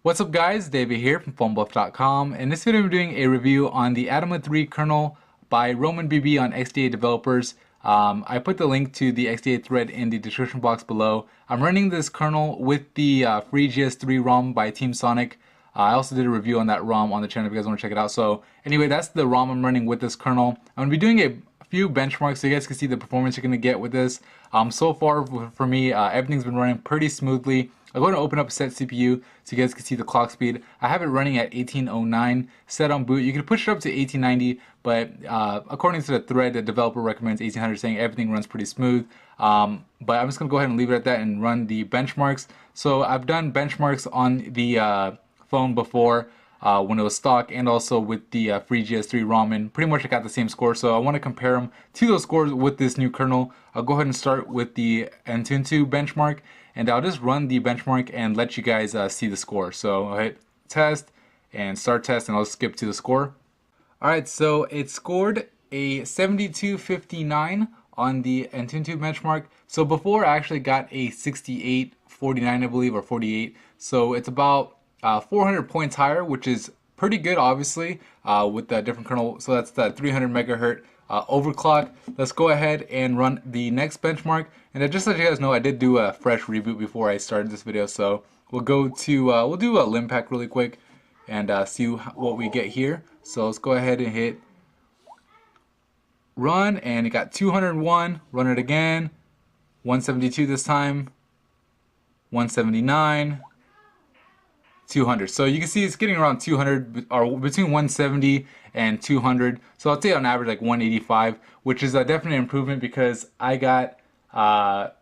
What's up guys, David here from PhoneBuff.com. In this video I'm doing a review on the Adama 3 kernel by Roman BB on XDA developers. I put the link to the XDA thread in the description box below. I'm running this kernel with the free GS3 ROM by Team Sonic. I also did a review on that ROM on the channel if you guys want to check it out. So anyway, that's the ROM I'm running with this kernel. I'm going to be doing a few benchmarks so you guys can see the performance you're going to get with this. So far for me, everything's been running pretty smoothly. I'm going to open up a set CPU so you guys can see the clock speed. I have it running at 1809 set on boot. You can push it up to 1890, but according to the thread, the developer recommends 1800, saying everything runs pretty smooth. But I'm just going to go ahead and leave it at that and run the benchmarks. So I've done benchmarks on the phone before when it was stock, and also with the free GS3 ROM, and pretty much I got the same score. So I want to compare them to those scores with this new kernel. I'll go ahead and start with the Antutu benchmark, and I'll just run the benchmark and let you guys see the score. So I'll hit test and start test, and I'll skip to the score. Alright, so it scored a 7259 on the Antutu benchmark. So before I actually got a 6849, I believe, or 48. So it's about 400 points higher, which is pretty good, obviously, with the different kernel. So that's the 300 megahertz overclock. Let's go ahead and run the next benchmark. And just to let you guys know, I did do a fresh reboot before I started this video. So we'll go to we'll do a Limpack really quick and see what we get here. So let's go ahead and hit run, and it got 201. Run it again, 172 this time, 179. 200. So you can see it's getting around 200, or between 170 and 200. So I'll say on average like 185, which is a definite improvement, because I got I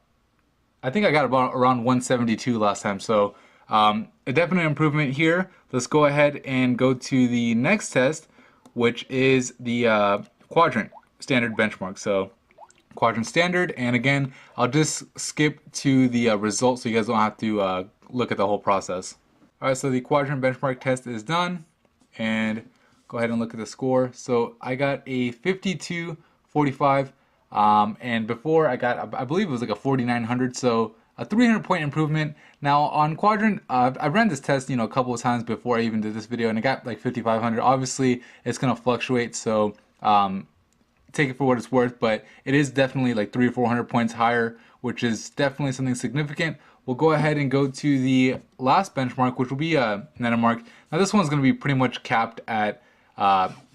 think I got about around 172 last time. So a definite improvement here. Let's go ahead and go to the next test, which is the quadrant standard benchmark. So quadrant standard, and again I'll just skip to the results so you guys don't have to look at the whole process. Alright, so the quadrant benchmark test is done, and go ahead and look at the score. So I got a 5245, and before I got, I believe it was like a 4900, so a 300 point improvement. Now on quadrant, I ran this test, a couple of times before I even did this video, and I got like 5500. Obviously it's going to fluctuate, so take it for what it's worth, but it is definitely like 300 or 400 points higher, which is definitely something significant. We'll go ahead and go to the last benchmark, which will be a Netamark. Now this one's going to be pretty much capped at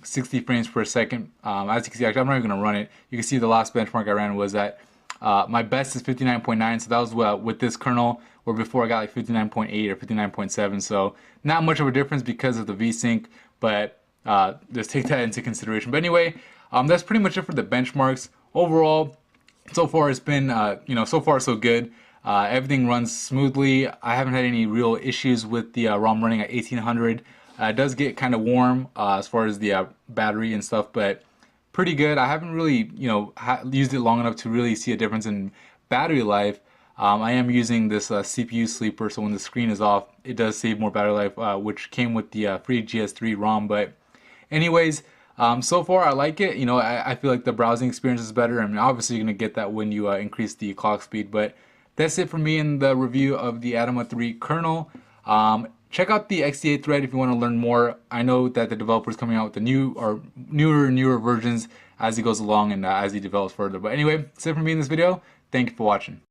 60 frames per second. As you can see, actually I'm not even going to run it. You can see the last benchmark I ran was at, my best is 59.9, so that was with this kernel, where before I got like 59.8 or 59.7, so not much of a difference because of the VSync, but just take that into consideration. But anyway, that's pretty much it for the benchmarks. Overall, so far it's been, so far so good. Everything runs smoothly. I haven't had any real issues with the ROM running at 1800. It does get kind of warm as far as the battery and stuff, but pretty good. I haven't really, used it long enough to really see a difference in battery life. I am using this CPU sleeper, so when the screen is off, it does save more battery life, which came with the free GS3 ROM. But anyways, so far I like it. I feel like the browsing experience is better. I mean, obviously you're going to get that when you increase the clock speed, but that's it for me in the review of the Adama 3 kernel. Check out the XDA thread if you want to learn more. I know that the developer is coming out with the newer versions as he goes along and as he develops further. But anyway, that's it for me in this video. Thank you for watching.